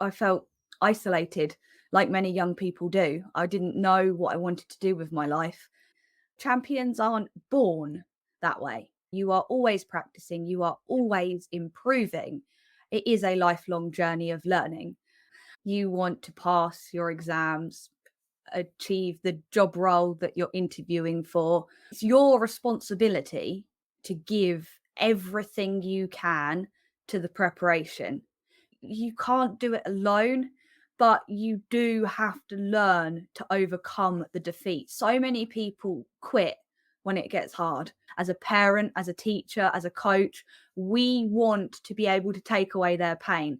I felt isolated, like many young people do. I didn't know what I wanted to do with my life. Champions aren't born that way. You are always practicing, you are always improving. It is a lifelong journey of learning. You want to pass your exams, achieve the job role that you're interviewing for. It's your responsibility to give everything you can to the preparation. You can't do it alone, but you do have to learn to overcome the defeat. So many people quit when it gets hard. As a parent, as a teacher, as a coach, we want to be able to take away their pain.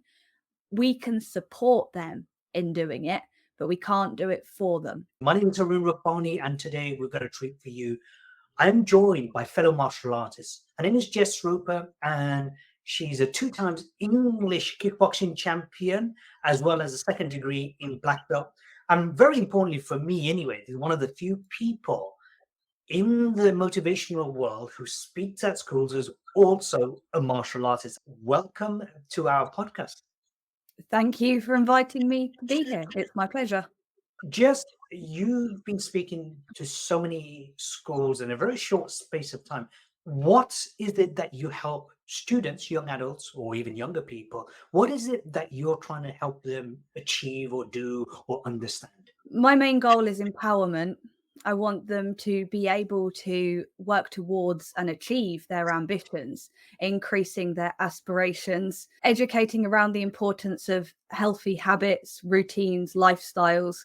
We can support them in doing it, but we can't do it for them. My name is Arun Rabbani, and today we've got a treat for you. I'm joined by fellow martial artists. Her name is Jess Roper, and she's a 2 times English Kickboxing Champion, as well as a second degree in black belt. And very importantly for me anyway, is one of the few people in the motivational world who speaks at schools, is also a martial artist. Welcome to our podcast. Thank you for inviting me to be here. It's my pleasure. Just you've been speaking to so many schools in a very short space of time. What is it that you help students, young adults, or even younger people? What is it that you're trying to help them achieve or do or understand? My main goal is empowerment. I want them to be able to work towards and achieve their ambitions, increasing their aspirations, educating around the importance of healthy habits, routines, lifestyles,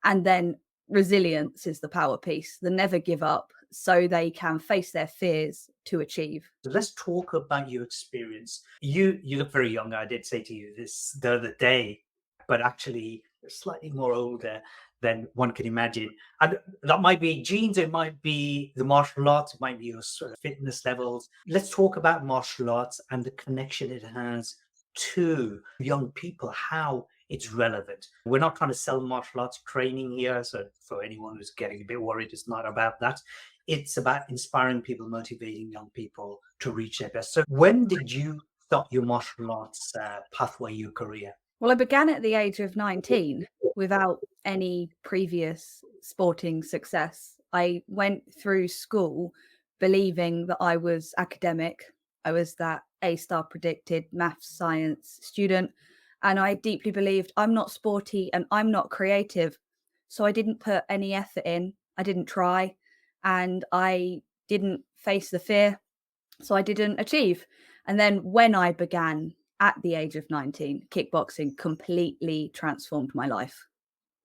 and then resilience is the power piece, the never give up, so they can face their fears to achieve. So let's talk about your experience. You look very young. I did say to you this the other day, but actually you're slightly more older than one can imagine. And that might be genes, it might be the martial arts, it might be your sort of fitness levels. Let's talk about martial arts and the connection it has to young people, how it's relevant. We're not trying to sell martial arts training here. So for anyone who's getting a bit worried, it's not about that. It's about inspiring people, motivating young people to reach their best. So when did you start your martial arts pathway, your career? Well, I began at the age of 19 without any previous sporting success. I went through school believing that I was academic. I was that A-star predicted maths science student. And I deeply believed I'm not sporty and I'm not creative. So I didn't put any effort in. I didn't try. And I didn't face the fear. So I didn't achieve. And then when I began at the age of 19, kickboxing completely transformed my life.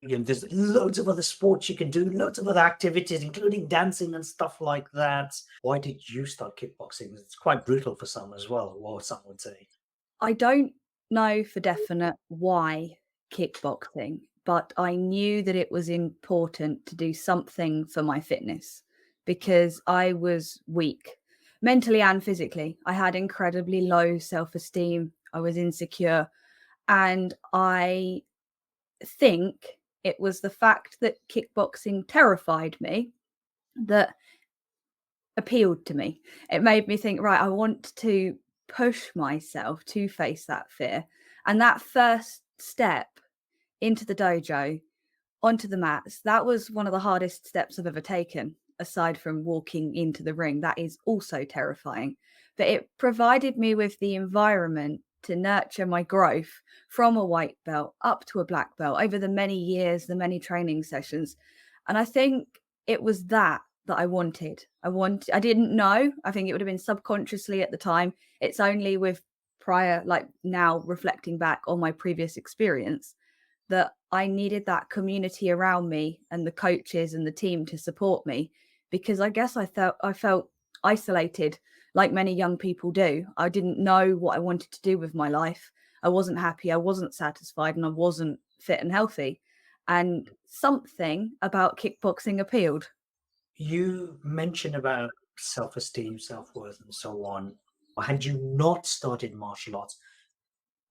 There's loads of other sports you can do, loads of other activities, including dancing and stuff like that. Why did you start kickboxing? It's quite brutal for some as well, or some would say. I don't know for definite why kickboxing, but I knew that it was important to do something for my fitness because I was weak mentally and physically. I had incredibly low self-esteem. I was insecure. And I think it was the fact that kickboxing terrified me that appealed to me. It made me think, right, I want to push myself to face that fear. And that first step into the dojo, onto the mats, that was one of the hardest steps I've ever taken, aside from walking into the ring. That is also terrifying. But it provided me with the environment to nurture my growth from a white belt up to a black belt over the many years, the many training sessions. And I think it was that I wanted. I didn't know. I think it would have been subconsciously at the time. It's only with prior, like now reflecting back on my previous experience, that I needed that community around me and the coaches and the team to support me, because I guess I felt isolated, like many young people do. I didn't know what I wanted to do with my life. I wasn't happy, I wasn't satisfied, and I wasn't fit and healthy. And something about kickboxing appealed. You mentioned about self-esteem, self-worth, and so on. Had you not started martial arts,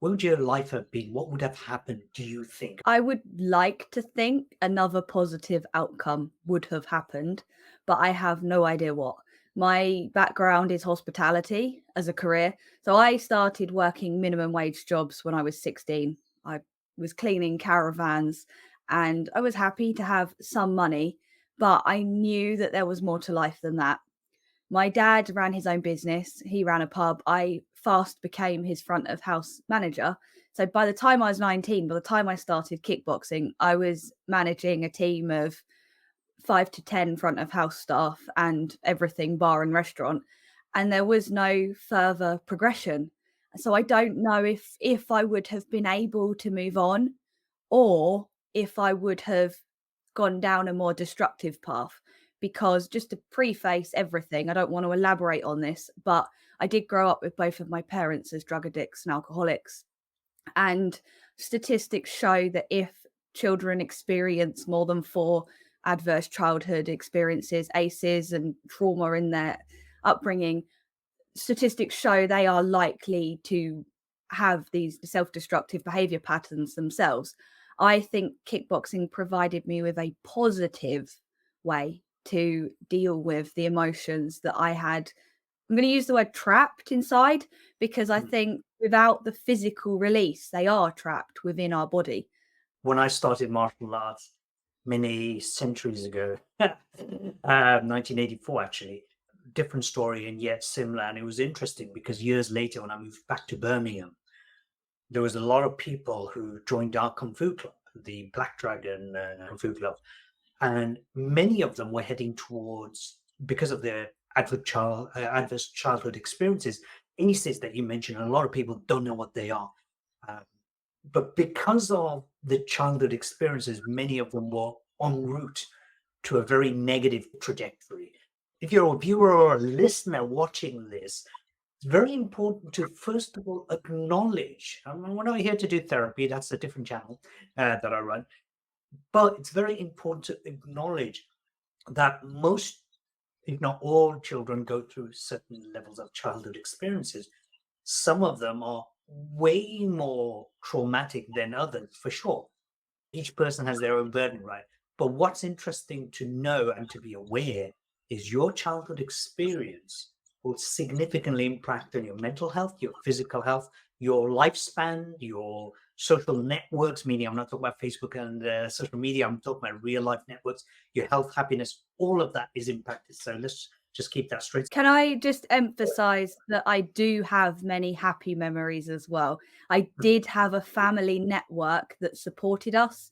what would your life have been? What would have happened, do you think? I would like to think another positive outcome would have happened, but I have no idea what. My background is hospitality as a career. So I started working minimum wage jobs when I was 16. I was cleaning caravans, and I was happy to have some money, but I knew that there was more to life than that. My dad ran his own business. He ran a pub. I fast became his front of house manager. So by the time I was 19, by the time I started kickboxing, I was managing a team of 5 to 10 front of house staff and everything bar and restaurant. And there was no further progression. So I don't know if I would have been able to move on, or if I would have gone down a more destructive path. Because just to preface everything, I don't want to elaborate on this, but I did grow up with both of my parents as drug addicts and alcoholics. And statistics show that if children experience more than 4 adverse childhood experiences, ACEs, and trauma in their upbringing, statistics show they are likely to have these self-destructive behavior patterns themselves. I think kickboxing provided me with a positive way to deal with the emotions that I had. I'm going to use the word trapped inside, because I Mm. think without the physical release, they are trapped within our body. When I started martial arts many centuries ago, 1984 actually, different story and yet similar. And it was interesting because years later, when I moved back to Birmingham, there was a lot of people who joined our Kung Fu Club, the Black Dragon Kung Fu Club. And many of them were heading towards, because of their adverse childhood experiences, ACEs that you mentioned. A lot of people don't know what they are. Um, but because of the childhood experiences, many of them were en route to a very negative trajectory. If you're a viewer or a listener watching this, it's very important to first of all acknowledge. We're not here to do therapy, that's a different channel that I run. But it's very important to acknowledge that most, if not all, children go through certain levels of childhood experiences. Some of them are way more traumatic than others, for sure. Each person has their own burden, right? But what's interesting to know and to be aware is your childhood experience will significantly impact on your mental health, your physical health, your lifespan, your social networks, meaning I'm not talking about Facebook and social media, I'm talking about real life networks, your health, happiness, all of that is impacted. So let's just keep that straight. Can I just emphasize that I do have many happy memories as well? I did have a family network that supported us.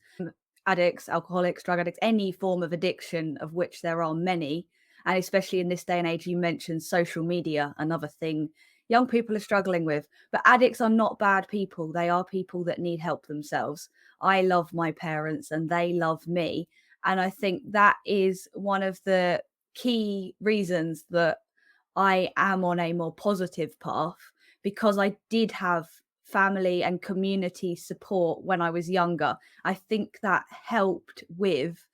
Addicts, alcoholics, drug addicts, any form of addiction, of which there are many. And especially in this day and age, you mentioned social media, another thing young people are struggling with. But addicts are not bad people. They are people that need help themselves. I love my parents and they love me. And I think that is one of the key reasons that I am on a more positive path, because I did have family and community support when I was younger. I think that helped with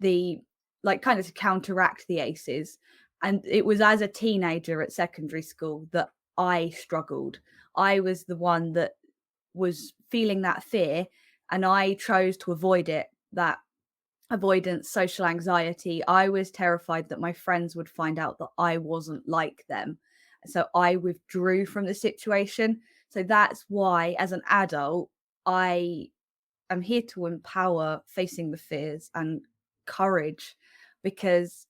the, like, kind of to counteract the ACEs. And it was as a teenager at secondary school that I struggled. I was the one that was feeling that fear, and I chose to avoid it. That avoidance, social anxiety. I was terrified that my friends would find out that I wasn't like them. So I withdrew from the situation. So that's why, as an adult, I am here to empower facing the fears and courage, because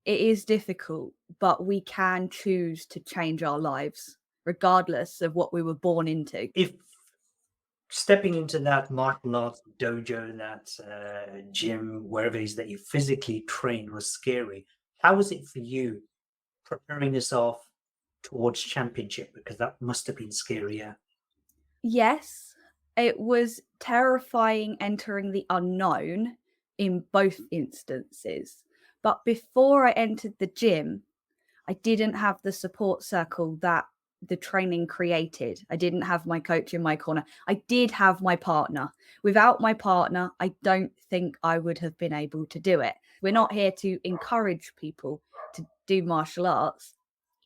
it is difficult, but we can choose to change our lives regardless of what we were born into. If stepping into that martial arts dojo, that gym, wherever it is that you physically trained was scary, how was it for you preparing yourself towards championship? Because that must have been scarier. Yes, it was terrifying entering the unknown in both instances. But before I entered the gym, I didn't have the support circle that the training created. I didn't have my coach in my corner. I did have my partner. Without my partner, I don't think I would have been able to do it. We're not here to encourage people to do martial arts.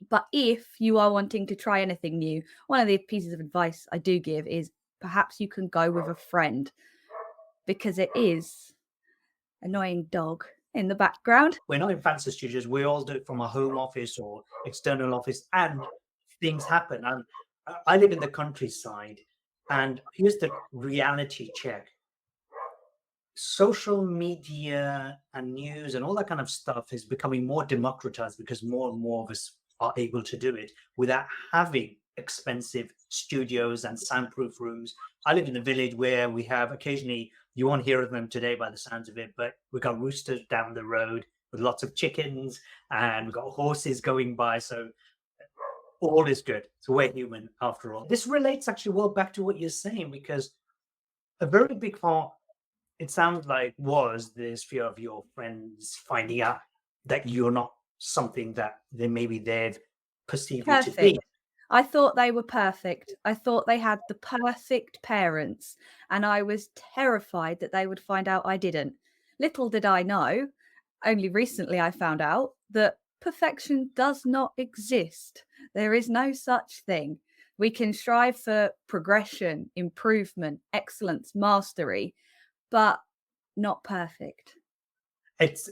But if you are wanting to try anything new, one of the pieces of advice I do give is perhaps you can go with a friend, because it is annoying dog in the background. We're not in fancy studios. We all do it from a home office or external office, and things happen. And I live in the countryside, And here's the reality check: social media and news and all that kind of stuff is becoming more democratized because more and more of us are able to do it without having expensive studios and soundproof rooms. I live in a village where we have occasionally, you won't hear of them today by the sounds of it, but we've got roosters down the road with lots of chickens, and we've got horses going by. So all is good. So we're human after all. This relates actually well back to what you're saying, because a very big part, it sounds like, was this fear of your friends finding out that you're not something that they maybe they've perceived you to Perfect. be. I thought they were perfect. I thought they had the perfect parents, and I was terrified that they would find out I didn't. Little did I know, only recently I found out that perfection does not exist. There is no such thing. We can strive for progression, improvement, excellence, mastery, but not perfect. It's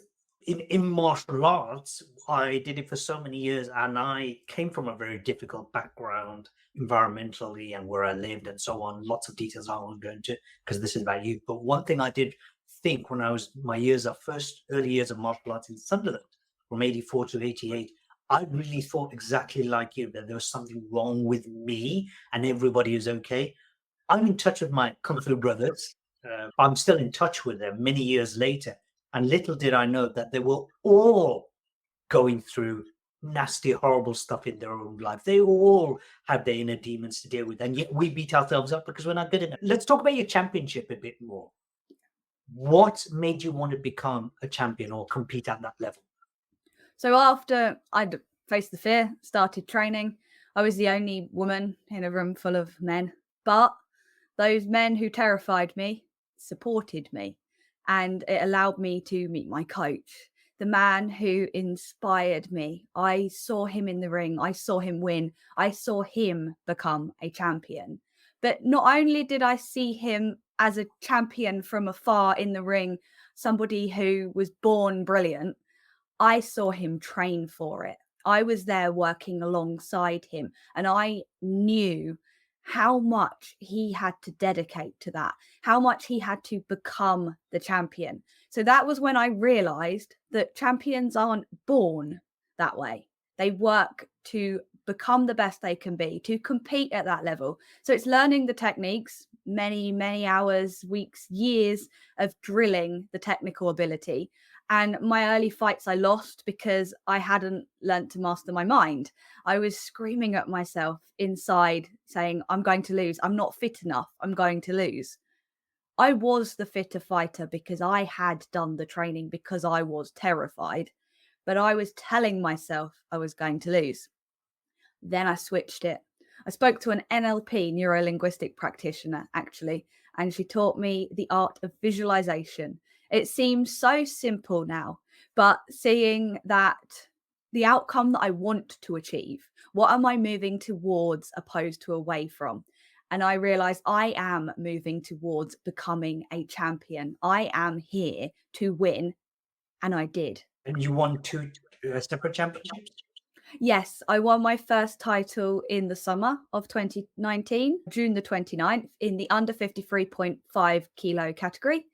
in martial arts, I did it for so many years, and I came from a very difficult background environmentally and where I lived and so on. Lots of details I won't go into because this is about you. But one thing I did think when I was my years of first early years of martial arts in Sunderland from 84 to 88, I really thought exactly like you that there was something wrong with me and everybody is okay. I'm in touch with my Kung Fu brothers. I'm still in touch with them many years later. And little did I know that they were all going through nasty, horrible stuff in their own life. They all have their inner demons to deal with. And yet we beat ourselves up because we're not good enough. Let's talk about your championship a bit more. What made you want to become a champion or compete at that level? So after I'd faced the fear, started training, I was the only woman in a room full of men. But those men who terrified me supported me, and it allowed me to meet my coach, the man who inspired me. I saw him in the ring, I saw him win, I saw him become a champion. But not only did I see him as a champion from afar in the ring, somebody who was born brilliant, I saw him train for it. I was there working alongside him, and I knew how much he had to dedicate to that, how much he had to become the champion. So that was when I realized that champions aren't born that way. They work to become the best they can be, to compete at that level. So it's learning the techniques, many, many hours, weeks, years of drilling the technical ability. And my early fights I lost because I hadn't learnt to master my mind. I was screaming at myself inside saying, I'm going to lose. I'm not fit enough. I'm going to lose. I was the fitter fighter because I had done the training, because I was terrified, but I was telling myself I was going to lose. Then I switched it. I spoke to an NLP, neuro linguistic practitioner, actually, and she taught me the art of visualization. It seems so simple now, but seeing that the outcome that I want to achieve, what am I moving towards opposed to away from? And I realized I am moving towards becoming a champion. I am here to win. And I did. And you won two separate championships? Yes, I won my first title in the summer of 2019, June the 29th, in the under 53.5 kilo category.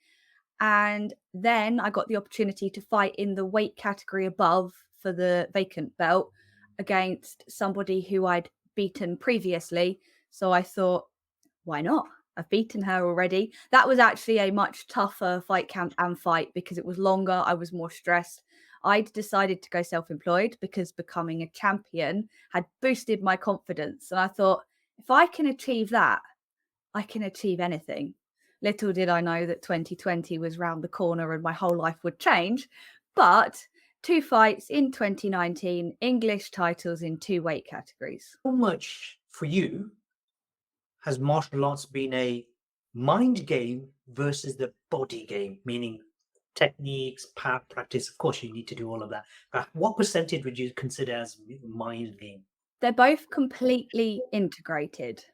And then I got the opportunity to fight in the weight category above for the vacant belt against somebody who I'd beaten previously. So I thought, why not? I've beaten her already. That was actually a much tougher fight camp and fight because it was longer. I was more stressed. I'd decided to go self employed because becoming a champion had boosted my confidence. And I thought, if I can achieve that, I can achieve anything. Little did I know that 2020 was round the corner and my whole life would change. But two fights in 2019, English titles in two weight categories. How much for you has martial arts been a mind game versus the body game, meaning techniques, power practice? Of course, you need to do all of that. But what percentage would you consider as mind game? They're both completely integrated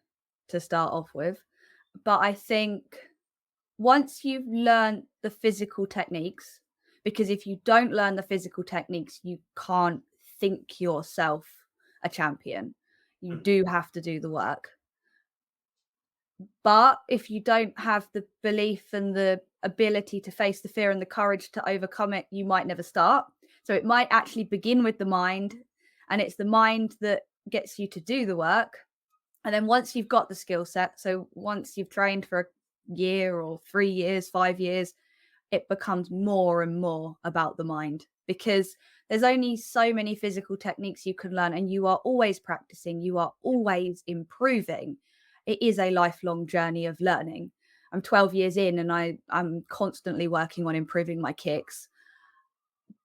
to start off with. But I think once you've learned the physical techniques, because if you don't learn the physical techniques, you can't think yourself a champion. You Mm. do have to do the work. But if you don't have the belief and the ability to face the fear and the courage to overcome it, you might never start. So it might actually begin with the mind, and it's the mind that gets you to do the work. And then once you've got the skill set, so once you've trained for a year or 3 years, 5 years, it becomes more and more about the mind, because there's only so many physical techniques you can learn, and you are always practicing, you are always improving. It is a lifelong journey of learning. I'm 12 years in and I'm constantly working on improving my kicks.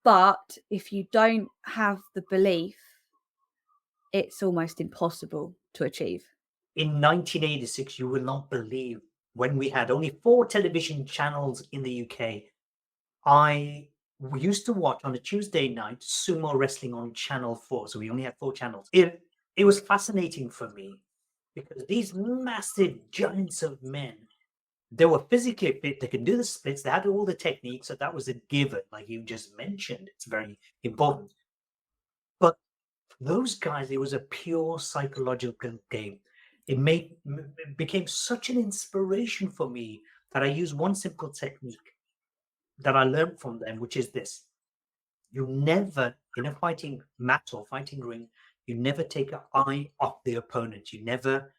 But if you don't have the belief, it's almost impossible to achieve. In 1986, you will not believe, when we had only 4 television channels in the UK, I used to watch on a Tuesday night sumo wrestling on Channel 4. So we only had 4 channels. It was fascinating for me because these massive giants of men, they were physically fit, they could do the splits, they had all the techniques, so that was a given, like you just mentioned. It's very important. But those guys, it was a pure psychological game. It became such an inspiration for me that I use one simple technique that I learned from them, which is this: you never, in a fighting mat or fighting ring, you never take an eye off the opponent. You never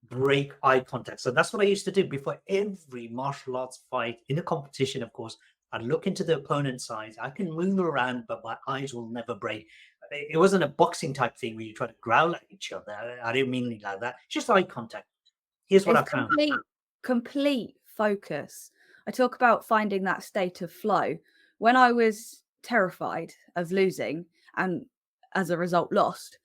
break eye contact. So that's what I used to do before every martial arts fight in a competition. Of course, I'd look into the opponent's eyes. I can move around, but my eyes will never break. It wasn't a boxing type thing where you try to growl at each other. I didn't mean it like that. It's just eye contact. Here's what It's I found. complete focus. I talk about finding that state of flow. When I was terrified of losing and as a result lost,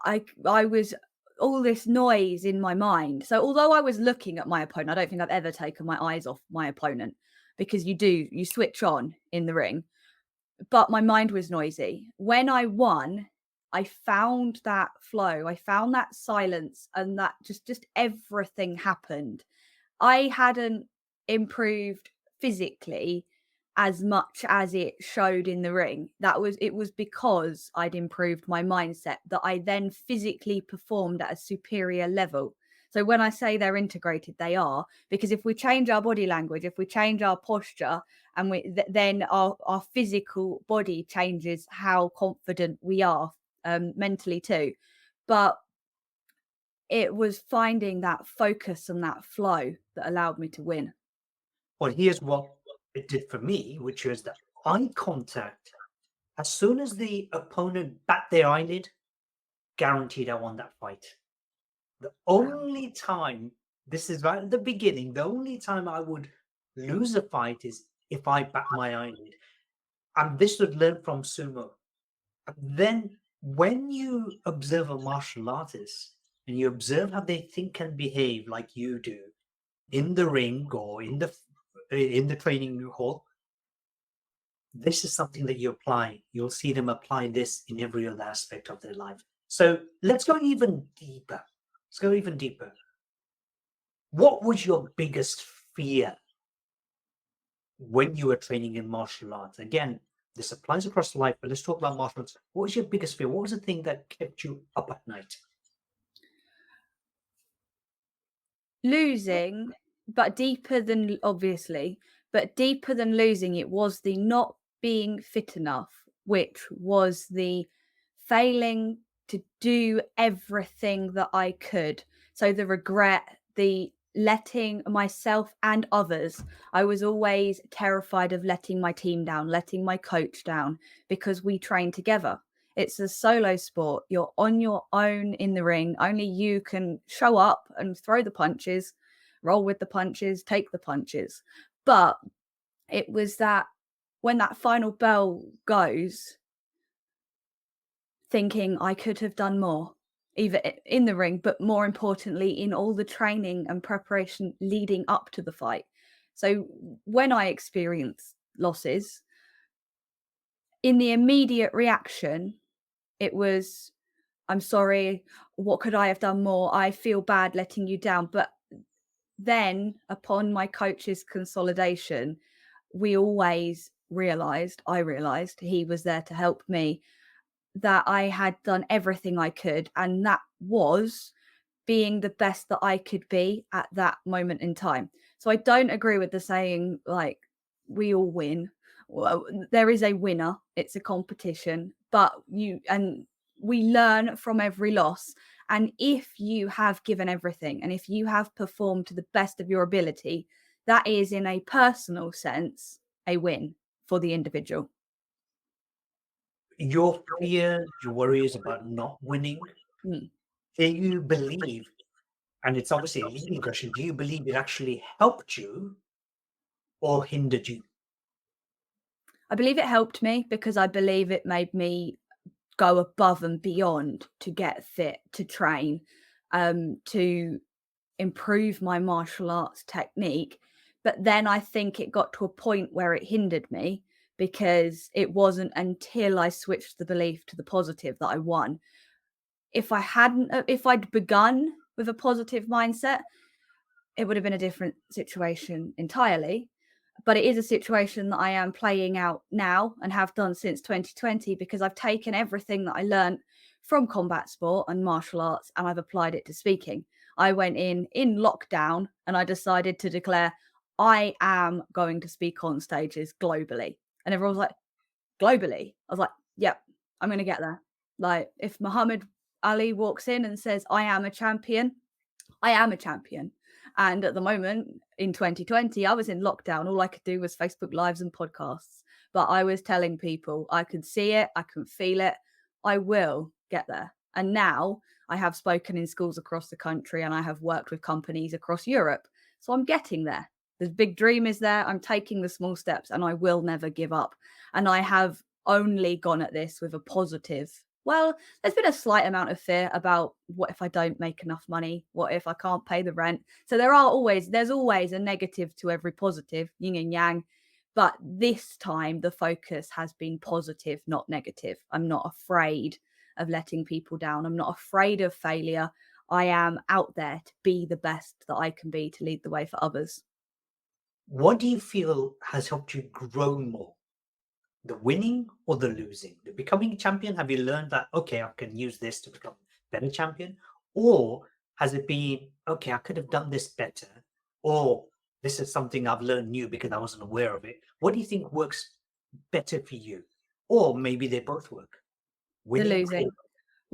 I was all this noise in my mind. So although I was looking at my opponent, I don't think I've ever taken my eyes off my opponent, because you switch on in the ring, but my mind was noisy. When I won, I found that flow. I found that silence, and that just everything happened. I hadn't improved physically as much as it showed in the ring. It was because I'd improved my mindset that I then physically performed at a superior level. So when I say they're integrated, they are, because if we change our body language, if we change our posture, and then our physical body changes how confident we are, mentally too. But it was finding that focus and that flow that allowed me to win. Well, here's what it did for me, which was the eye contact. As soon as the opponent bat their eyelid, guaranteed I won that fight. The Wow. only time, this is right at the beginning, the only time I would lose a fight is if I bat my eyelid. And this would learn from sumo. And then when you observe a martial artist and you observe how they think and behave like you do in the ring or in the training hall, this is something that you apply. You'll see them apply this in every other aspect of their life. So let's go even deeper. Let's go even deeper. What was your biggest fear when you were training in martial arts? Again, this applies across life, but let's talk about martial arts. What was your biggest fear? What was the thing that kept you up at night? Losing, but deeper than, obviously, but deeper than losing, it was the not being fit enough, which was the failing to do everything that I could. So the regret, the letting myself and others, I was always terrified of letting my team down, letting my coach down, because we train together. It's a solo sport. You're on your own in the ring. Only you can show up and throw the punches, roll with the punches, take the punches. But it was that when that final bell goes, thinking I could have done more, either in the ring, but more importantly, in all the training and preparation leading up to the fight. So when I experienced losses, in the immediate reaction, it was, I'm sorry, what could I have done more? I feel bad letting you down. But then, upon my coach's consolidation, I realized he was there to help me, that I had done everything I could. And that was being the best that I could be at that moment in time. So I don't agree with the saying like we all win. Well, there is a winner. It's a competition, but we learn from every loss. And if you have given everything and if you have performed to the best of your ability, that is in a personal sense a win for the individual. Your fear, your worries about not winning, Mm. do you believe, and it's obviously a leading question, do you believe it actually helped you or hindered you? I believe it helped me because I believe it made me go above and beyond to get fit, to train, to improve my martial arts technique. But then I think it got to a point where it hindered me because it wasn't until I switched the belief to the positive that I won. If I'd begun with a positive mindset, it would have been a different situation entirely. But it is a situation that I am playing out now and have done since 2020 because I've taken everything that I learned from combat sport and martial arts and I've applied it to speaking. I went in lockdown and I decided to declare I am going to speak on stages globally. And everyone was like, globally? I was like, yep, I'm going to get there. Like, if Muhammad Ali walks in and says, I am a champion, I am a champion. And at the moment in 2020, I was in lockdown. All I could do was Facebook Lives and podcasts. But I was telling people I could see it, I can feel it. I will get there. And now I have spoken in schools across the country and I have worked with companies across Europe. So I'm getting there. The big dream is there. I'm taking the small steps and I will never give up. And I have only gone at this with a positive. Well, there's been a slight amount of fear about what if I don't make enough money? What if I can't pay the rent? So there's always a negative to every positive, yin and yang. But this time the focus has been positive, not negative. I'm not afraid of letting people down. I'm not afraid of failure. I am out there to be the best that I can be to lead the way for others. What do you feel has helped you grow more? The winning or the losing? The becoming a champion? Have you learned that, okay, I can use this to become a better champion? Or has it been, okay, I could have done this better? Or this is something I've learned new because I wasn't aware of it. What do you think works better for you? Or maybe they both work. The Winning or losing.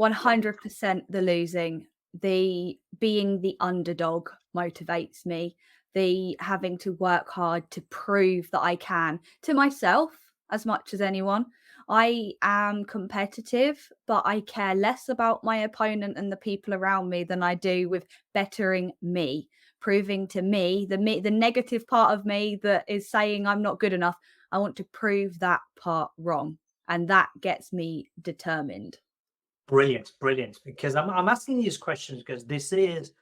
100% the losing. The being the underdog motivates me. The having to work hard to prove that I can to myself as much as anyone. I am competitive, but I care less about my opponent and the people around me than I do with bettering me, proving to me, the negative part of me that is saying I'm not good enough. I want to prove that part wrong. And that gets me determined. brilliant, brilliant. Because I'm asking these questions because this is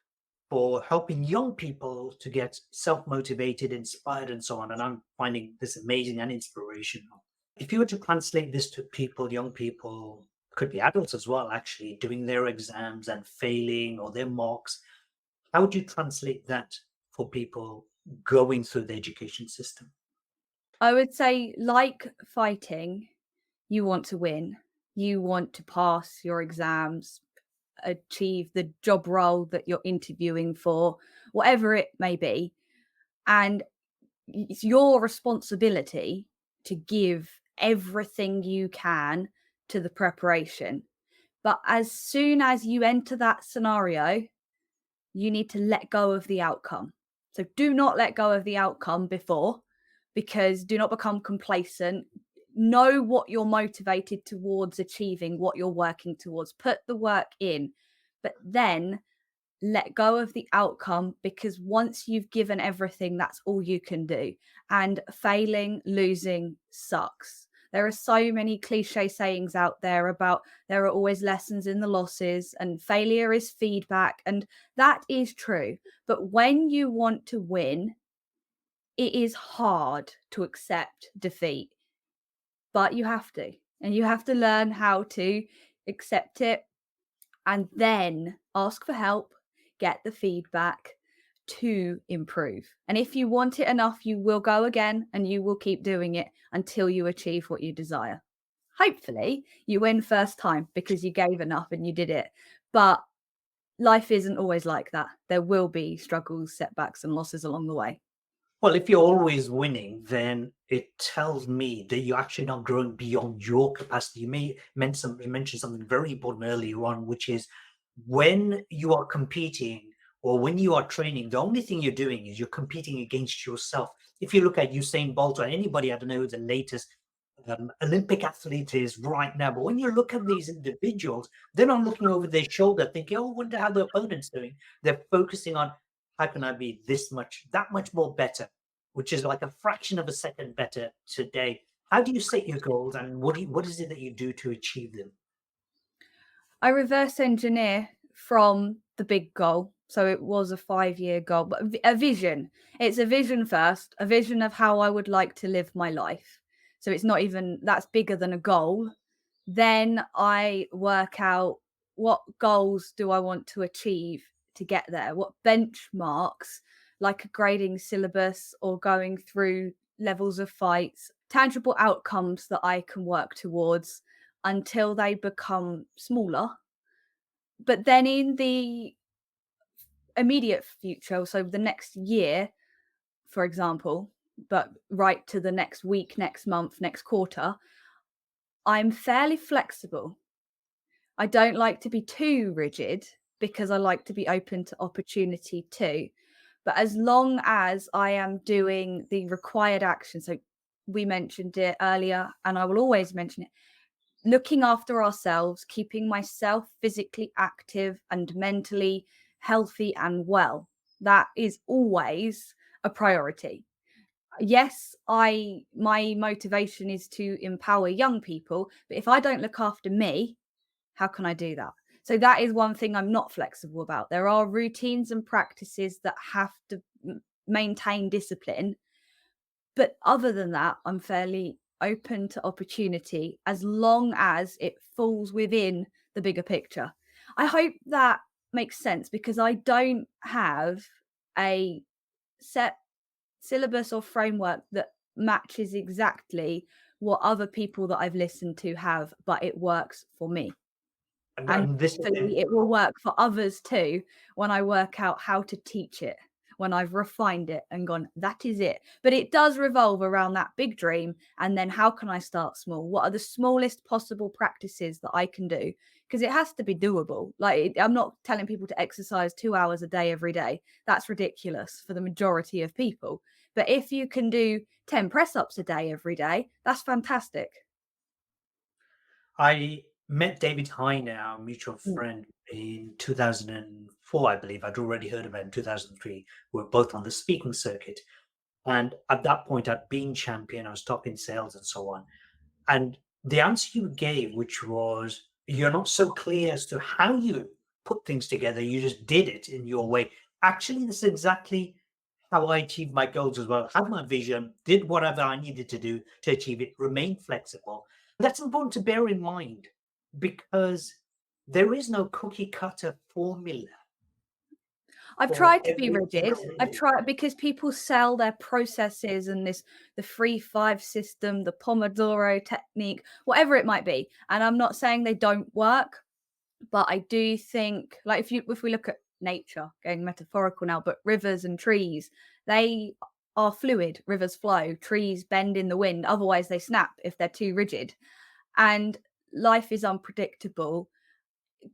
for helping young people to get self-motivated, inspired, and so on. And I'm finding this amazing and inspirational. If you were to translate this to people, young people, could be adults as well, actually, doing their exams and failing or their mocks, how would you translate that for people going through the education system? I would say, like fighting, you want to win. You want to pass your exams, achieve the job role that you're interviewing for, whatever it may be. And it's your responsibility to give everything you can to the preparation. But as soon as you enter that scenario, you need to let go of the outcome. So do not let go of the outcome before, because do not become complacent. Know what you're motivated towards achieving, what you're working towards. Put the work in, but then let go of the outcome, because once you've given everything, that's all you can do. And failing, losing sucks. There are so many cliche sayings out there about there are always lessons in the losses and failure is feedback. And that is true. But when you want to win, it is hard to accept defeat, but you have to. And you have to learn how to accept it and then ask for help, get the feedback to improve. And if you want it enough, you will go again and you will keep doing it until you achieve what you desire. Hopefully, you win first time because you gave enough and you did it. But life isn't always like that. There will be struggles, setbacks, and losses along the way. Well, if you're always winning, then it tells me that you're actually not growing beyond your capacity. You mentioned something very important earlier on, which is when you are competing or when you are training, the only thing you're doing is you're competing against yourself. If you look at Usain Bolt or anybody, I don't know who the latest Olympic athlete is right now, but when you look at these individuals, they're not looking over their shoulder thinking, oh, I wonder how the opponent's doing. They're focusing on how can I be that much more better, which is like a fraction of a second better today. How do you set your goals and what is it that you do to achieve them? I reverse engineer from the big goal. So it was a 5-year goal, but a vision. It's a vision first, a vision of how I would like to live my life. So it's not even that's bigger than a goal. Then I work out what goals do I want to achieve to get there? What benchmarks, like a grading syllabus or going through levels of fights, tangible outcomes that I can work towards until they become smaller. But then in the immediate future, so the next year, for example, but right to the next week, next month, next quarter, I'm fairly flexible. I don't like to be too rigid because I like to be open to opportunity too. But as long as I am doing the required action, so we mentioned it earlier, and I will always mention it, looking after ourselves, keeping myself physically active and mentally healthy and well. That is always a priority. Yes, I my motivation is to empower young people, but if I don't look after me, how can I do that? So that is one thing I'm not flexible about. There are routines and practices that have to maintain discipline, but other than that, I'm fairly open to opportunity as long as it falls within the bigger picture. I hope that makes sense because I don't have a set syllabus or framework that matches exactly what other people that I've listened to have, but it works for me. And And this is hopefully it will work for others too when I work out how to teach it, when I've refined it and gone, that is it. But it does revolve around that big dream. And then how can I start small? What are the smallest possible practices that I can do? Because it has to be doable. I'm not telling people to exercise 2 hours a day every day. That's ridiculous for the majority of people. But if you can do 10 press ups a day every day, that's fantastic. I met David Heine, our mutual Mm. friend, in 2004, I believe. I'd already heard of him in 2003. We were both on the speaking circuit. And at that point, I'd been champion, I was top in sales and so on. And the answer you gave, which was you're not so clear as to how you put things together, you just did it in your way. Actually, this is exactly how I achieved my goals as well. Had my vision, did whatever I needed to do to achieve it, remain flexible. That's important to bear in mind because there is no cookie cutter formula I've for tried to be every rigid. single I've individual. tried because people sell their processes and the 3-5 system, the Pomodoro technique, whatever it might be. And I'm not saying they don't work, but I do think like if we look at nature, going metaphorical now, but rivers and trees, they are fluid. Rivers flow, trees bend in the wind, otherwise they snap if they're too rigid. And life is unpredictable,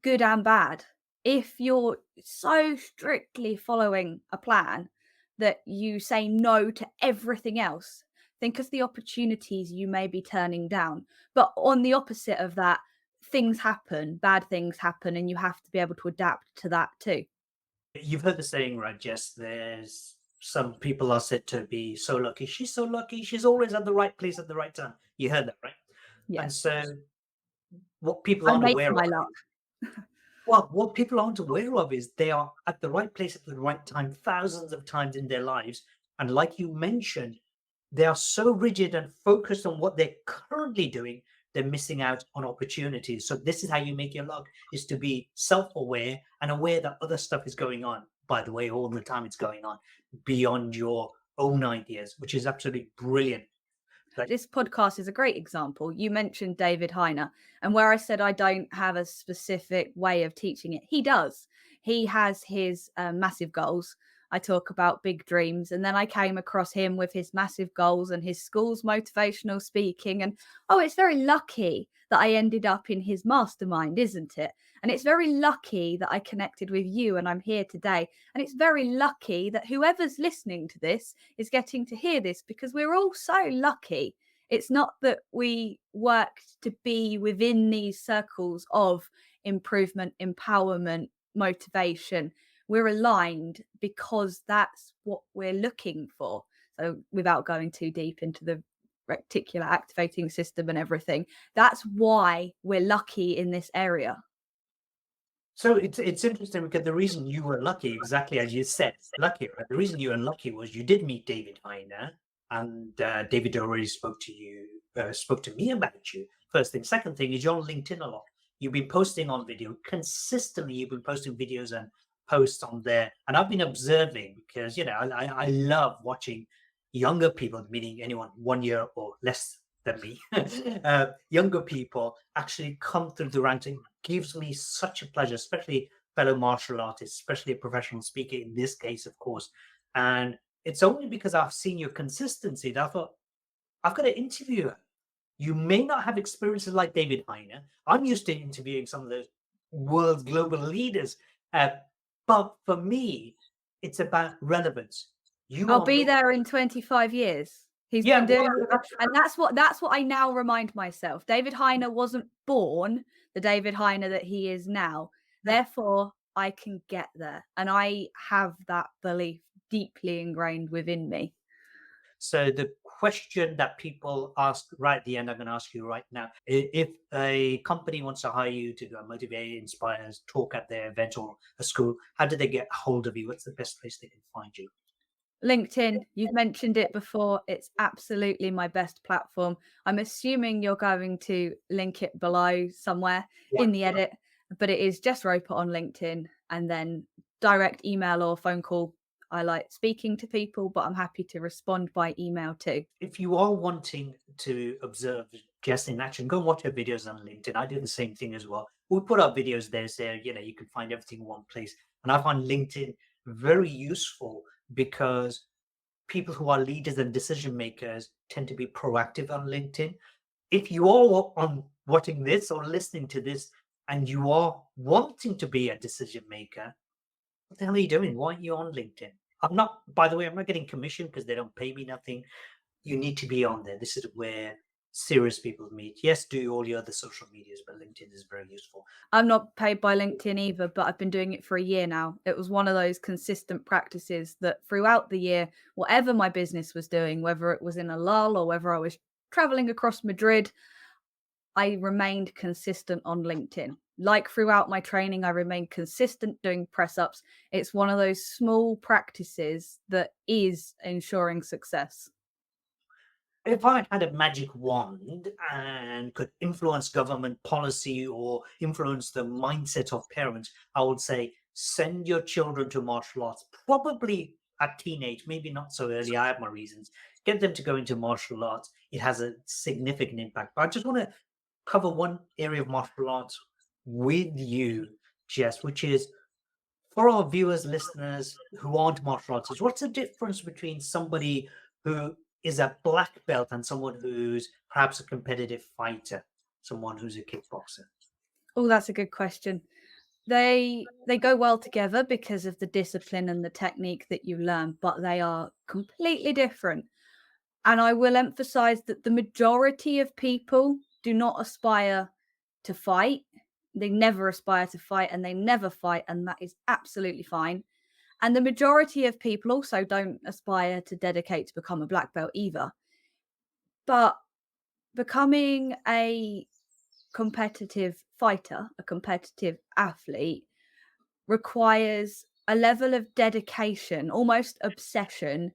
good and bad. If you're so strictly following a plan that you say no to everything else, think of the opportunities you may be turning down. But on the opposite of that, things happen, bad things happen, and you have to be able to adapt to that too. You've heard the saying, right, Jess? There's some people are said to be so lucky. She's so lucky. She's always at the right place at the right time. You heard that, right? And Yes. so what people I aren't make aware my of luck. well, what people aren't aware of is they are at the right place at the right time thousands of times in their lives. And like you mentioned, they are so rigid and focused on what they're currently doing, they're missing out on opportunities. So this is how you make your luck, is to be self-aware and aware that other stuff is going on. By the way, all the time it's going on beyond your own ideas, which is absolutely brilliant. Like, This podcast is a great example. You mentioned David Heiner, and where I said I don't have a specific way of teaching it, he does. He has his massive goals. I talk about big dreams. And then I came across him with his massive goals and his school's motivational speaking. And oh, it's very lucky that I ended up in his mastermind, isn't it? And it's very lucky that I connected with you and I'm here today. And it's very lucky that whoever's listening to this is getting to hear this, because we're all so lucky. It's not that we worked to be within these circles of improvement, empowerment, motivation. We're aligned because that's what we're looking for. So, without going too deep into the reticular activating system and everything, that's why we're lucky in this area. So it's interesting because the reason you were lucky, exactly as you said, lucky, right? The reason you were lucky was you did meet David Heiner, and David already spoke to me about you. First thing. Second thing is you're on LinkedIn a lot. You've been posting on video consistently. You've been posting videos and posts on there, and I've been observing because I love watching younger people, meaning anyone 1 year or less than me, younger people actually come through the ranks. It gives me such a pleasure, especially fellow martial artists, especially a professional speaker in this case, of course. And it's only because I've seen your consistency that I thought, I've got to interview her. You may not have experiences like David Heiner. I'm used to interviewing some of the world's global leaders. Uh, but for me, it's about relevance. You I'll are be making, there in 25 years. He's yeah, been doing well, it, and that's what I now remind myself. David Heiner wasn't born the David Heiner that he is now. Therefore, I can get there. And I have that belief deeply ingrained within me. so the question that people ask right at the end, I'm going to ask you right now. If a company wants to hire you to go motivate, inspire, talk at their event or a school, how do they get hold of you? What's the best place they can find you? LinkedIn, you've mentioned it before. It's absolutely my best platform. I'm assuming you're going to link it below somewhere Yeah. in the edit, but it is Jess Roper on LinkedIn, and then direct email or phone call. I like speaking to people, but I'm happy to respond by email too. If you are wanting to observe Jess in action, go and watch her videos on LinkedIn. I do the same thing as well. We put our videos there, so you can find everything in one place. And I find LinkedIn very useful because people who are leaders and decision makers tend to be proactive on LinkedIn. If you are on watching this or listening to this and you are wanting to be a decision maker, what the hell are you doing? Why aren't you on LinkedIn? I'm not, by the way, I'm not getting commission because they don't pay me nothing. You need to be on there. This is where serious people meet. Yes, do all your other social medias, but LinkedIn is very useful. I'm not paid by LinkedIn either, but I've been doing it for a year now. It was one of those consistent practices that throughout the year, whatever my business was doing, whether it was in a lull or whether I was traveling across Madrid, I remained consistent on LinkedIn. Like throughout my training, I remained consistent doing press ups. It's one of those small practices that is ensuring success. If I had a magic wand and could influence government policy or influence the mindset of parents, I would say send your children to martial arts, probably at teenage, maybe not so early. I have my reasons. Get them to go into martial arts. It has a significant impact. But I just want to cover one area of martial arts with you, Jess, which is for our viewers, listeners who aren't martial artists, what's the difference between somebody who is a black belt and someone who's perhaps a competitive fighter, someone who's a kickboxer? Oh, that's a good question. They go well together because of the discipline and the technique that you learn, but they are completely different. And I will emphasize that the majority of people do not aspire to fight. They never aspire to fight and they never fight, and that is absolutely fine. And the majority of people also don't aspire to dedicate to become a black belt either. But becoming a competitive fighter, a competitive athlete, requires a level of dedication, almost obsession,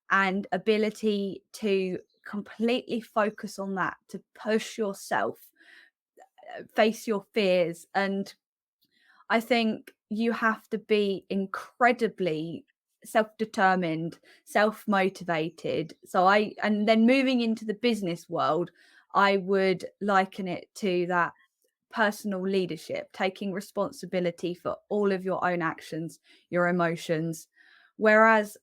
and ability to completely focus on that, to push yourself, face your fears. And I think you have to be incredibly self-determined, self-motivated. And then moving into the business world, I would liken it to that personal leadership, taking responsibility for all of your own actions, your emotions. Whereas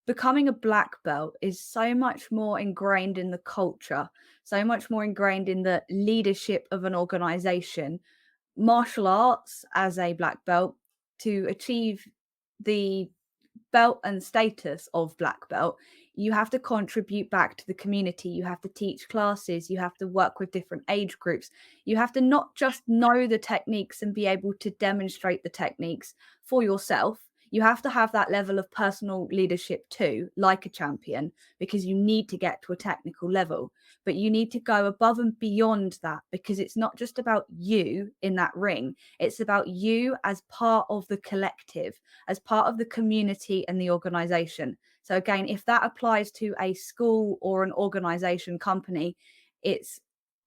becoming a black belt is so much more ingrained in the culture, so much more ingrained in the leadership of an organization. Martial arts as a black belt, to achieve the belt and status of black belt, you have to contribute back to the community. You have to teach classes, you have to work with different age groups, you have to not just know the techniques and be able to demonstrate the techniques for yourself. You have to have that level of personal leadership too, like a champion, because you need to get to a technical level. But you need to go above and beyond that, because it's not just about you in that ring, it's about you as part of the collective, as part of the community and the organization. So again, if that applies to a school or an organization company, it's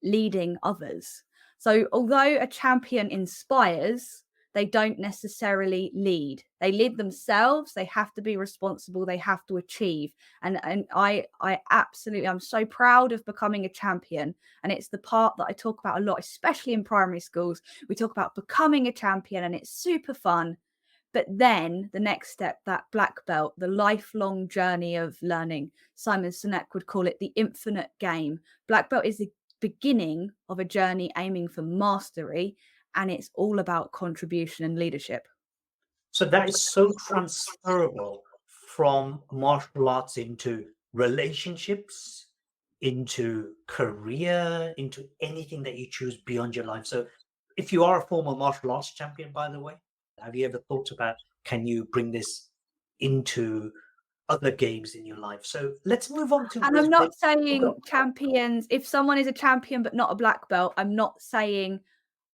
leading others. So although a champion inspires, they don't necessarily lead. They lead themselves. They have to be responsible. They have to achieve. And I absolutely, I'm so proud of becoming a champion. And it's the part that I talk about a lot, especially in primary schools. We talk about becoming a champion, and it's super fun. But then the next step, that black belt, the lifelong journey of learning, Simon Sinek would call it the infinite game. Black belt is the beginning of a journey aiming for mastery, and it's all about contribution and leadership. So that is so transferable from martial arts into relationships, into career, into anything that you choose beyond your life. So if you are a former martial arts champion, by the way, have you ever thought about, can you bring this into other games in your life? So let's move on to And I'm Brisbane. not saying champions, if someone is a champion but not a black belt, I'm not saying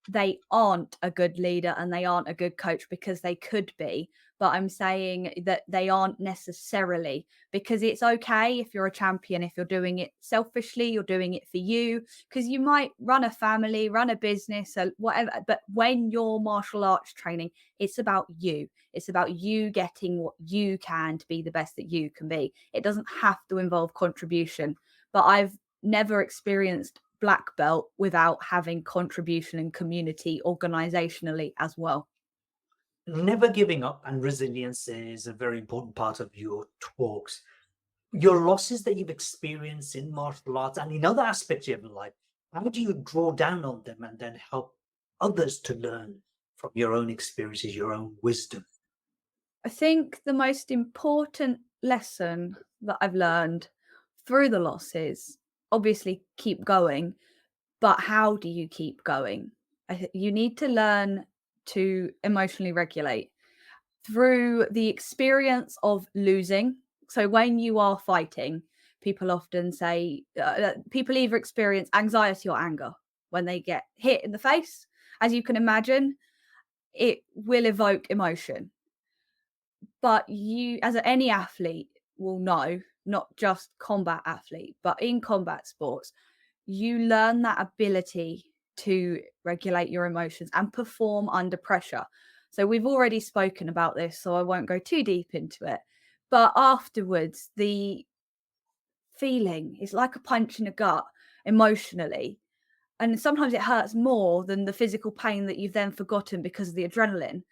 they aren't a good leader and they aren't a good coach, because they could be. But I'm saying that they aren't necessarily, because it's okay if you're a champion, if you're doing it selfishly, you're doing it for you, because you might run a family, run a business, or whatever. But when you're martial arts training, it's about you. It's about you getting what you can to be the best that you can be. It doesn't have to involve contribution. But I've never experienced black belt without having contribution and community organizationally as well. Never giving up and resilience is a very important part of your talks. Your losses that you've experienced in martial arts and in other aspects of your life, how do you draw down on them and then help others to learn from your own experiences, your own wisdom? I think the most important lesson that I've learned through the losses, obviously keep going, but how do you keep going? You need to learn to emotionally regulate through the experience of losing. So when you are fighting, people often say people either experience anxiety or anger when they get hit in the face. As you can imagine, it will evoke emotion. But you, as any athlete, will know, not just combat athlete, but in combat sports, you learn that ability to regulate your emotions and perform under pressure. So we've already spoken about this, so I won't go too deep into it. But afterwards, the feeling is like a punch in the gut emotionally. And sometimes it hurts more than the physical pain that you've then forgotten because of the adrenaline.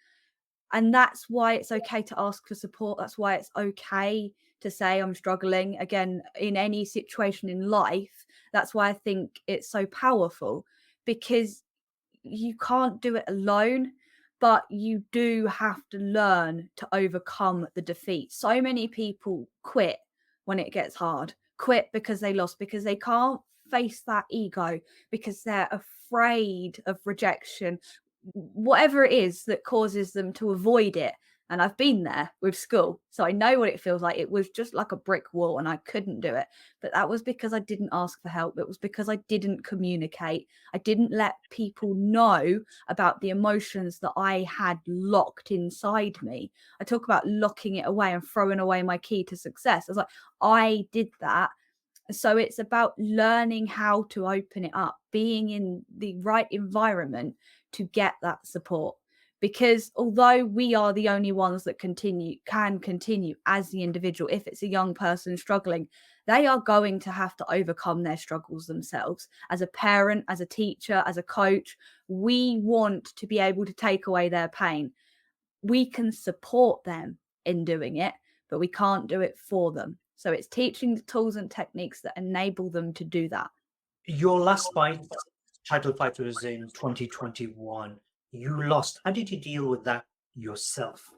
And that's why it's okay to ask for support. That's why it's okay to say I'm struggling again in any situation in life. That's why I think it's so powerful, because you can't do it alone, but you do have to learn to overcome the defeat. So many people quit when it gets hard, quit because they lost, because they can't face that ego, because they're afraid of rejection, whatever it is that causes them to avoid it. And I've been there with school, so I know what it feels like. It was just like a brick wall and I couldn't do it. But that was because I didn't ask for help. It was because I didn't communicate. I didn't let people know about the emotions that I had locked inside me. I talk about locking it away and throwing away my key to success. I was like, I did that. So it's about learning how to open it up, being in the right environment to get that support. Because although we are the only ones that can continue as the individual, if it's a young person struggling, They are going to have to overcome their struggles themselves. As a parent, as a teacher, as a coach, we want to be able to take away their pain. We can support them in doing it, but we can't do it for them. So it's teaching the tools and techniques that enable them to do that. Your last fight, title fight, was in 2021. You lost. How did you deal with that yourself?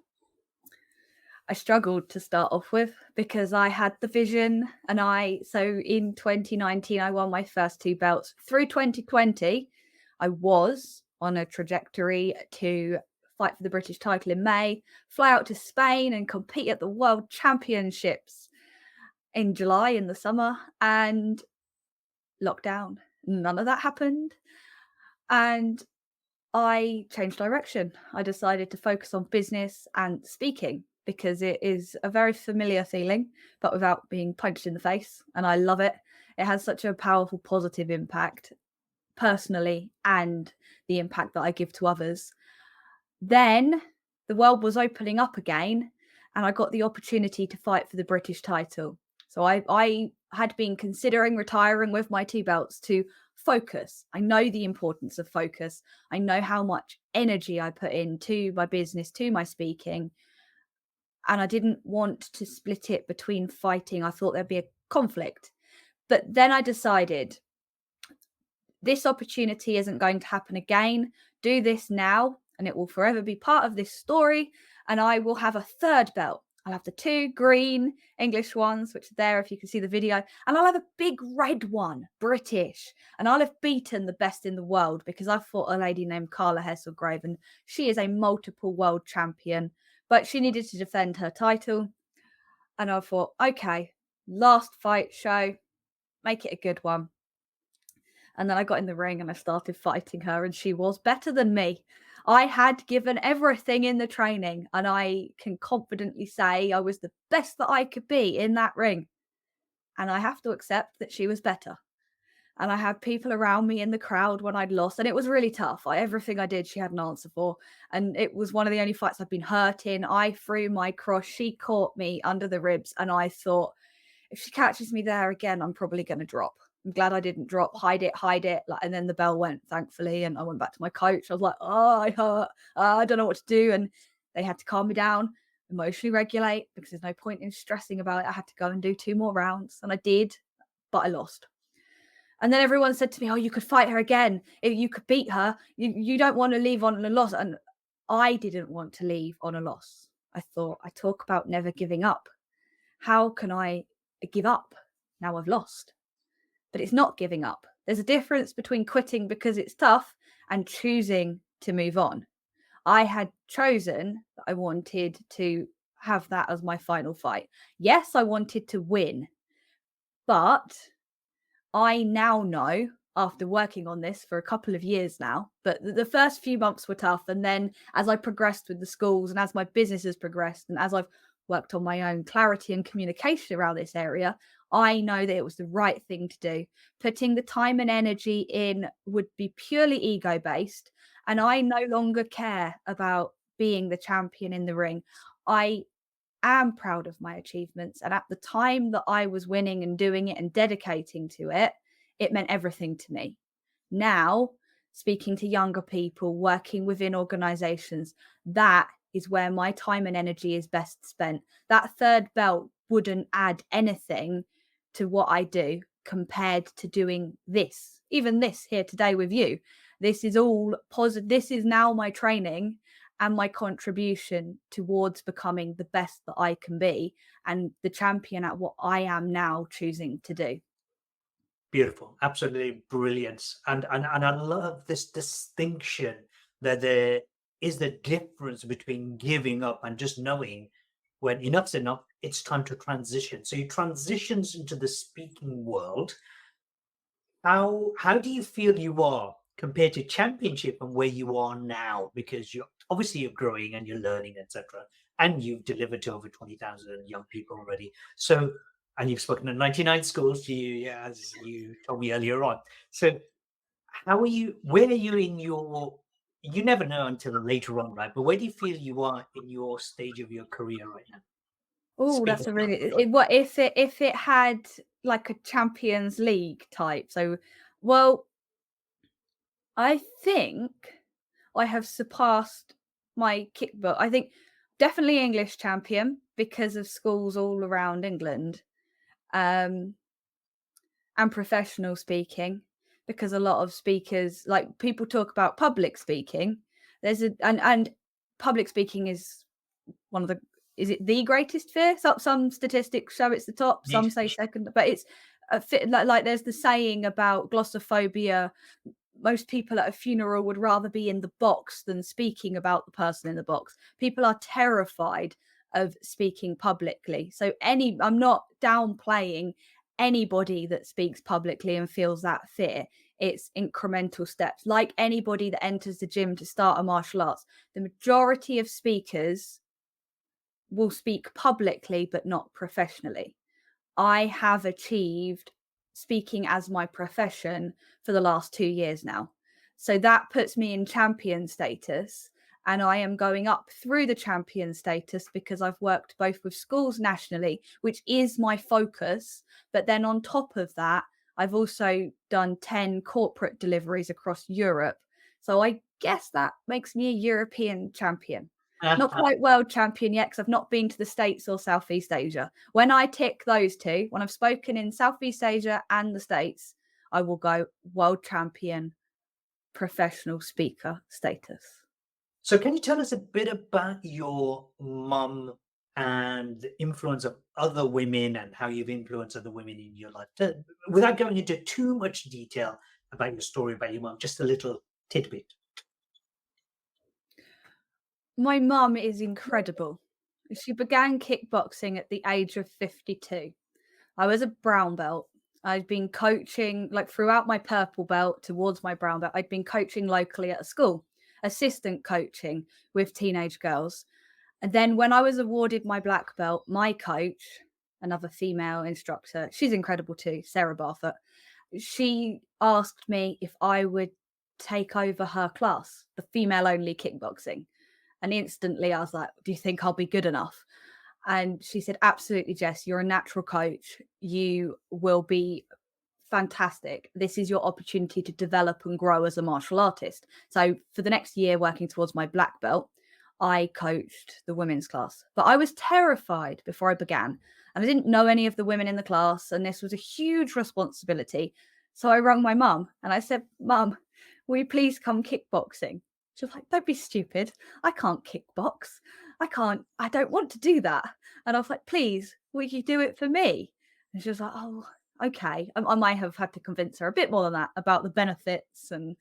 I struggled to start off with because I had the vision, and so in 2019 I won my first two belts. Through 2020 I was on a trajectory to fight for the British title in May, fly out to Spain and compete at the World Championships in July in the summer, and lockdown. None of that happened. And I changed direction. I decided to focus on business and speaking because it is a very familiar feeling, but without being punched in the face. And I love it. It has such a powerful positive impact personally and the impact that I give to others. Then the world was opening up again, and I got the opportunity to fight for the British title. So I had been considering retiring with my two belts to focus. I know the importance of focus. I know how much energy I put into my business, to my speaking, and I didn't want to split it between fighting. I thought there'd be a conflict. But then I decided this opportunity isn't going to happen again. Do this now, and it will forever be part of this story. And I will have a third belt. I'll have the two green English ones, which are there if you can see the video. And I'll have a big red one, British. And I'll have beaten the best in the world because I fought a lady named Carla Hesselgrave, and she is a multiple world champion, but she needed to defend her title. And I thought, okay, last fight show, make it a good one. And then I got in the ring and I started fighting her, and she was better than me. I had given everything in the training, and I can confidently say I was the best that I could be in that ring. And I have to accept that she was better. And I had people around me in the crowd when I'd lost, and it was really tough. Everything I did, she had an answer for. And it was one of the only fights I've been hurt in. I threw my cross, she caught me under the ribs, and I thought, if she catches me there again, I'm probably going to drop. I'm glad I didn't drop. Hide it, hide it. And then the bell went, thankfully, and I went back to my coach. I was like, oh, I hurt. I don't know what to do. And they had to calm me down, emotionally regulate, because there's no point in stressing about it. I had to go and do 2 more rounds, and I did, but I lost. And then everyone said to me, oh, you could fight her again. If you could beat her, you don't want to leave on a loss. And I didn't want to leave on a loss. I thought, I talk about never giving up. How can I give up now I've lost? But it's not giving up. There's a difference between quitting because it's tough and choosing to move on. I had chosen that I wanted to have that as my final fight. Yes, I wanted to win, but I now know, after working on this for a couple of years now, but the first few months were tough. And then as I progressed with the schools and as my business has progressed and as I've worked on my own clarity and communication around this area, I know that it was the right thing to do. Putting the time and energy in would be purely ego based. And I no longer care about being the champion in the ring. I am proud of my achievements. And at the time that I was winning and doing it and dedicating to it, it meant everything to me. Now, speaking to younger people, working within organizations, that is where my time and energy is best spent. That third belt wouldn't add anything to what I do compared to doing this, even this here today with you. This is all positive. This is now my training and my contribution towards becoming the best that I can be and the champion at what I am now choosing to do. Beautiful, absolutely brilliant. And I love this distinction that there is the difference between giving up and just knowing when enough's enough, it's time to transition. So you transitions into the speaking world. How do you feel you are compared to championship and where you are now? Because you're growing and you're learning, etc. And you've delivered to over 20,000 young people already. So, and you've spoken to 99 schools, as you told me earlier on. So how are you, where are you in your, you never know until later on, right? But where do you feel you are in your stage of your career right now? Oh, Speaking that's a of really choice. what if it had like a Champions League type? So, well, I think I have surpassed my kickbook. I think definitely English champion because of schools all around England, um, and professional speaking because a lot of speakers, like people talk about public speaking. And public speaking is one of the is it the greatest fear? Some statistics show it's the top, some say second, but it's a fit like there's the saying about glossophobia. Most people at a funeral would rather be in the box than speaking about the person in the box. People are terrified of speaking publicly. So I'm not downplaying anybody that speaks publicly and feels that fear. It's incremental steps. Like anybody that enters the gym to start a martial arts, the majority of speakers will speak publicly but not professionally. I have achieved speaking as my profession for the last 2 years now. So that puts me in champion status, and I am going up through the champion status because I've worked both with schools nationally, which is my focus, but then on top of that, I've also done 10 corporate deliveries across Europe. So I guess that makes me a European champion. Not quite world champion yet because I've not been to the States or Southeast Asia. When I tick those two, when I've spoken in Southeast Asia and the States, I will go world champion professional speaker status. So can you tell us a bit about your mum and the influence of other women and how you've influenced other women in your life? Without going into too much detail about your story about your mum, just a little tidbit. My mum is incredible. She began kickboxing at the age of 52. I was a brown belt. I'd been coaching like throughout my purple belt towards my brown belt. I'd been coaching locally at a school, assistant coaching with teenage girls. And then when I was awarded my black belt, my coach, another female instructor, she's incredible too, Sarah Barfoot, she asked me if I would take over her class, the female only kickboxing. And instantly I was like, do you think I'll be good enough? And she said, absolutely, Jess, you're a natural coach. You will be fantastic. This is your opportunity to develop and grow as a martial artist. So for the next year, working towards my black belt, I coached the women's class. But I was terrified before I began. And I didn't know any of the women in the class. And this was a huge responsibility. So I rang my mum and I said, Mum, will you please come kickboxing? She was like, don't be stupid. I can't kickbox. I don't want to do that. And I was like, please, will you do it for me? And she was like, oh, okay. I might have had to convince her a bit more than that about the benefits, and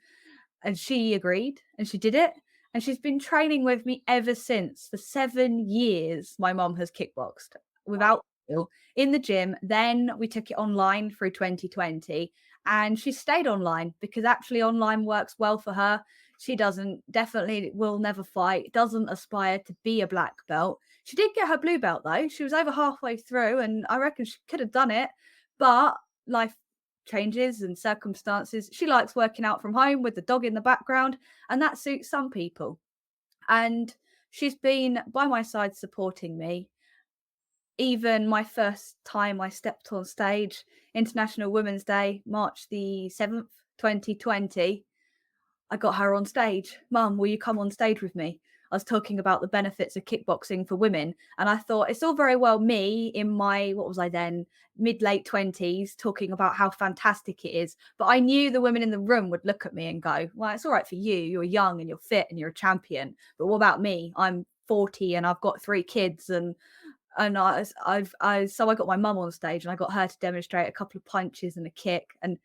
she agreed and she did it, and she's been training with me ever since. For 7 years my mom has kickboxed without fail in the gym. Then we took it online through 2020, and she stayed online because actually online works well for her. She doesn't definitely will never fight, doesn't aspire to be a black belt. She did get her blue belt though. She was over halfway through and I reckon she could have done it, but life changes and circumstances. She likes working out from home with the dog in the background, and that suits some people. And she's been by my side supporting me. Even my first time I stepped on stage, International Women's Day, March the 7th, 2020, I got her on stage. Mum, will you come on stage with me? I was talking about the benefits of kickboxing for women. And I thought it's all very well me in my, what was I then, mid late 20s, talking about how fantastic it is. But I knew the women in the room would look at me and go, well, it's all right for you. You're young and you're fit and you're a champion. But what about me? I'm 40 and I've got 3 kids, so I got my mum on stage and I got her to demonstrate a couple of punches and a kick. And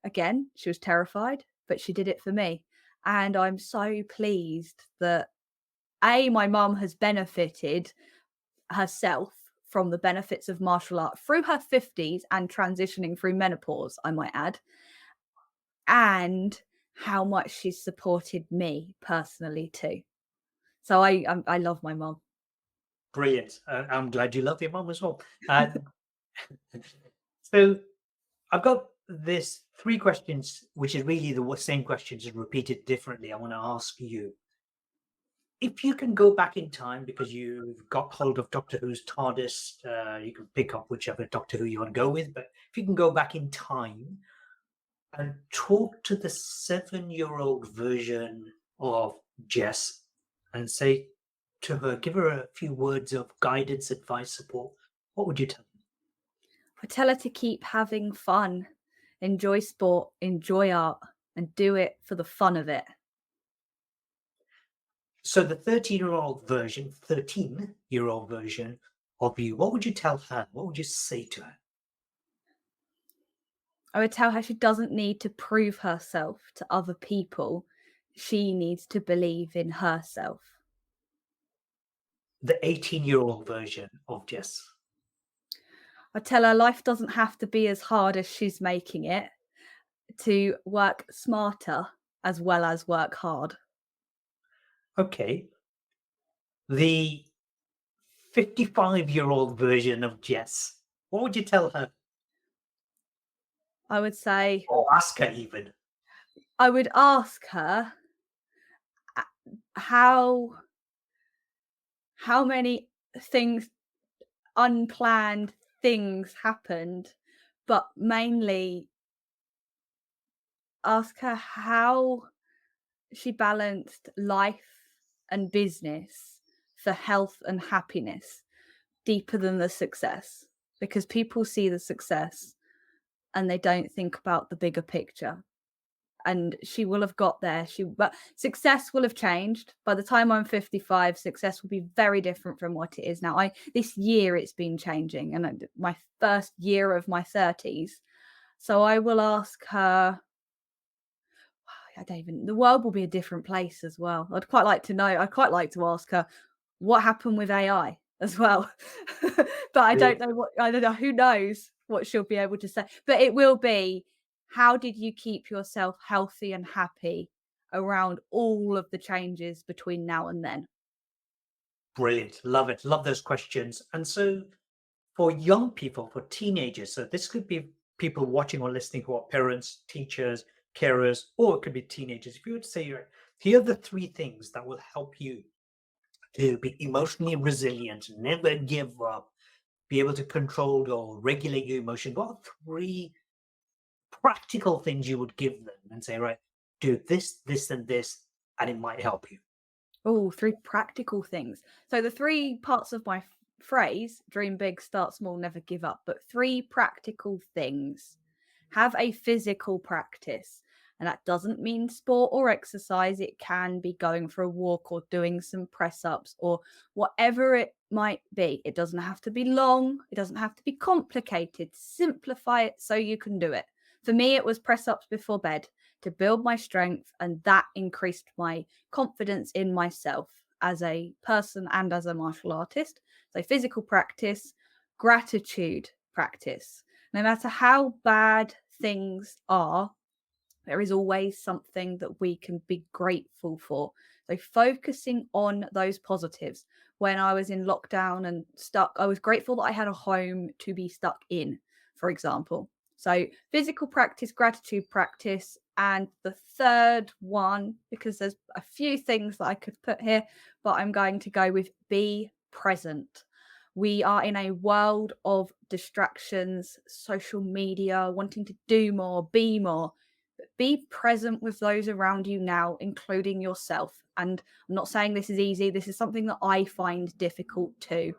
again, she was terrified, but she did it for me. And I'm so pleased that my mum has benefited herself from the benefits of martial art through her 50s and transitioning through menopause, I might add, and how much she's supported me personally too. So I love my mum. Brilliant. I'm glad you love your mum as well. So I've got this 3 questions, which is really the same questions repeated differently. I want to ask you. If you can go back in time because you've got hold of Doctor Who's TARDIS, you can pick up whichever Doctor Who you want to go with. But if you can go back in time and talk to the 7-year-old version of Jess and say to her, give her a few words of guidance, advice, support, what would you tell her? I tell her to keep having fun, enjoy sport, enjoy art, and do it for the fun of it. So the 13-year-old version of you, what would you tell her? What would you say to her? I would tell her she doesn't need to prove herself to other people. She needs to believe in herself. The 18-year-old version of Jess. I tell her life doesn't have to be as hard as she's making it, to work smarter as well as work hard. Okay. The 55-year-old version of Jess. What would you tell her? I would say, Or ask her even. I would ask her how many things, unplanned things happened, but mainly ask her how she balanced life and business for health and happiness deeper than the success, because people see the success and they don't think about the bigger picture. And she will have got there. But success will have changed by the time I'm 55. Success will be very different from what it is now. This year it's been changing, and my first year of my 30s. So I will ask her, I don't even, the world will be a different place as well. I'd quite like to know. I'd quite like to ask her what happened with AI as well. But I don't know, who knows what she'll be able to say. But it will be, how did you keep yourself healthy and happy around all of the changes between now and then? Brilliant. Love it. Love those questions. And so for young people, for teenagers, so this could be people watching or listening who are parents, teachers, carers, or it could be teenagers. If you would say, right, here are the three things that will help you to be emotionally resilient, never give up, be able to control or regulate your emotion, what are three practical things you would give them and say, right, do this, this, and this, and it might help you? Oh, three practical things. So the three parts of my phrase, dream big, start small, never give up, but three practical things. Have a physical practice. And that doesn't mean sport or exercise. It can be going for a walk or doing some press ups or whatever it might be. It doesn't have to be long. It doesn't have to be complicated. Simplify it so you can do it. For me, it was press ups before bed to build my strength, and that increased my confidence in myself as a person and as a martial artist. So, physical practice, gratitude practice. No matter how bad things are, there is always something that we can be grateful for. So, focusing on those positives. When I was in lockdown and stuck, I was grateful that I had a home to be stuck in, for example. So, physical practice, gratitude practice. And the third one, because there's a few things that I could put here, but I'm going to go with be present. We are in a world of distractions, social media, wanting to do more, be more. Be present with those around you now, including yourself. And I'm not saying this is easy. This is something that I find difficult too.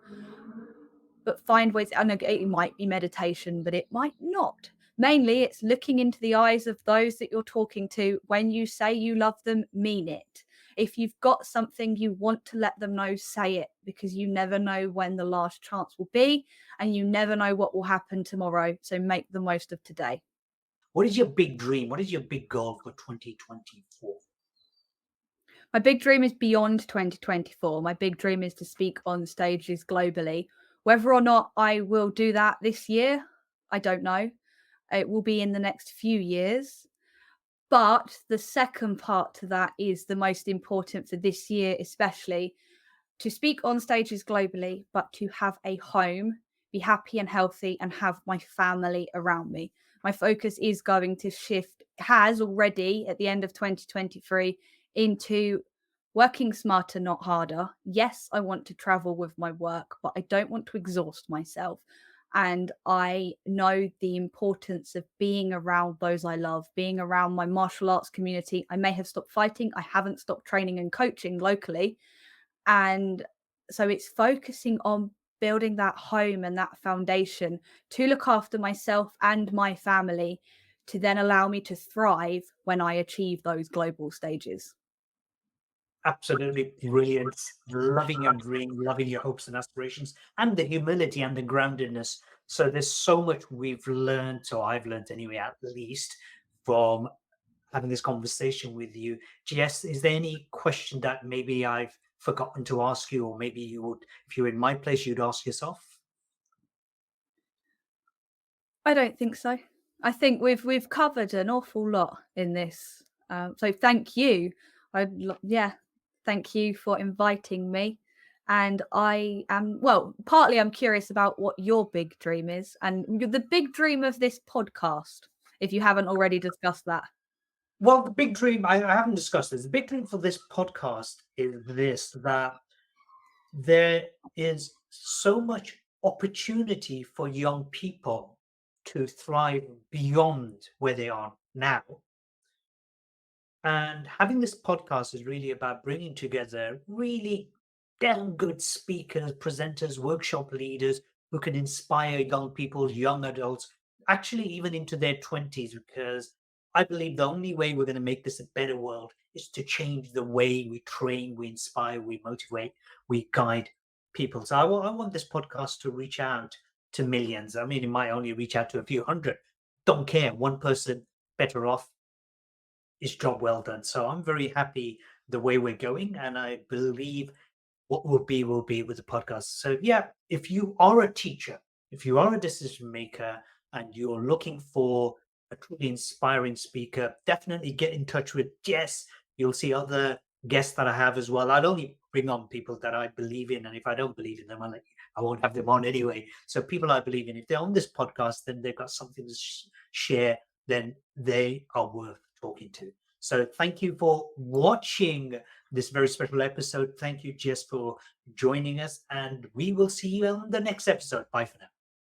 But find ways, and it might be meditation, but it might not. Mainly, it's looking into the eyes of those that you're talking to. When you say you love them, mean it. If you've got something you want to let them know, say it, because you never know when the last chance will be, and you never know what will happen tomorrow. So make the most of today. What is your big dream? What is your big goal for 2024? My big dream is beyond 2024. My big dream is to speak on stages globally. Whether or not I will do that this year, I don't know. It will be in the next few years. But the second part to that is the most important for this year, especially to speak on stages globally, but to have a home, be happy and healthy, and have my family around me. My focus is going to shift, has already at the end of 2023, into working smarter, not harder. Yes, I want to travel with my work, but I don't want to exhaust myself. And I know the importance of being around those I love, being around my martial arts community. I may have stopped fighting, I haven't stopped training and coaching locally. And so it's focusing on building that home and that foundation to look after myself and my family to then allow me to thrive when I achieve those global stages. Absolutely brilliant. Loving your dream, loving your hopes and aspirations, and the humility and the groundedness. So there's so much we've learned, or I've learned anyway, at least, from having this conversation with you. Jess, is there any question that maybe I've forgotten to ask you, or maybe you would, if you're in my place, you'd ask yourself? I don't think so. I think we've covered an awful lot in this. So thank you. Yeah, thank you for inviting me. And I am well. Partly, I'm curious about what your big dream is, and the big dream of this podcast. If you haven't already discussed that. Well, the big dream, I haven't discussed this. The big dream for this podcast is this, that there is so much opportunity for young people to thrive beyond where they are now. And having this podcast is really about bringing together really damn good speakers, presenters, workshop leaders who can inspire young people, young adults, actually even into their 20s, because I believe the only way we're going to make this a better world is to change the way we train, we inspire, we motivate, we guide people. So I want this podcast to reach out to millions. I mean, it might only reach out to a few hundred. Don't care. One person better off is job well done. So I'm very happy the way we're going, and I believe what will be with the podcast. So yeah, if you are a teacher, if you are a decision maker, and you're looking for a truly inspiring speaker, definitely get in touch with Jess. You'll see other guests that I have as well. I'd only bring on people that I believe in, and if I don't believe in them, I won't have them on anyway. So people I believe in, if they're on this podcast, then they've got something to share. Then they are worth talking to. So thank you for watching this very special episode. Thank you, Jess, for joining us, and we will see you on the next episode. Bye for now.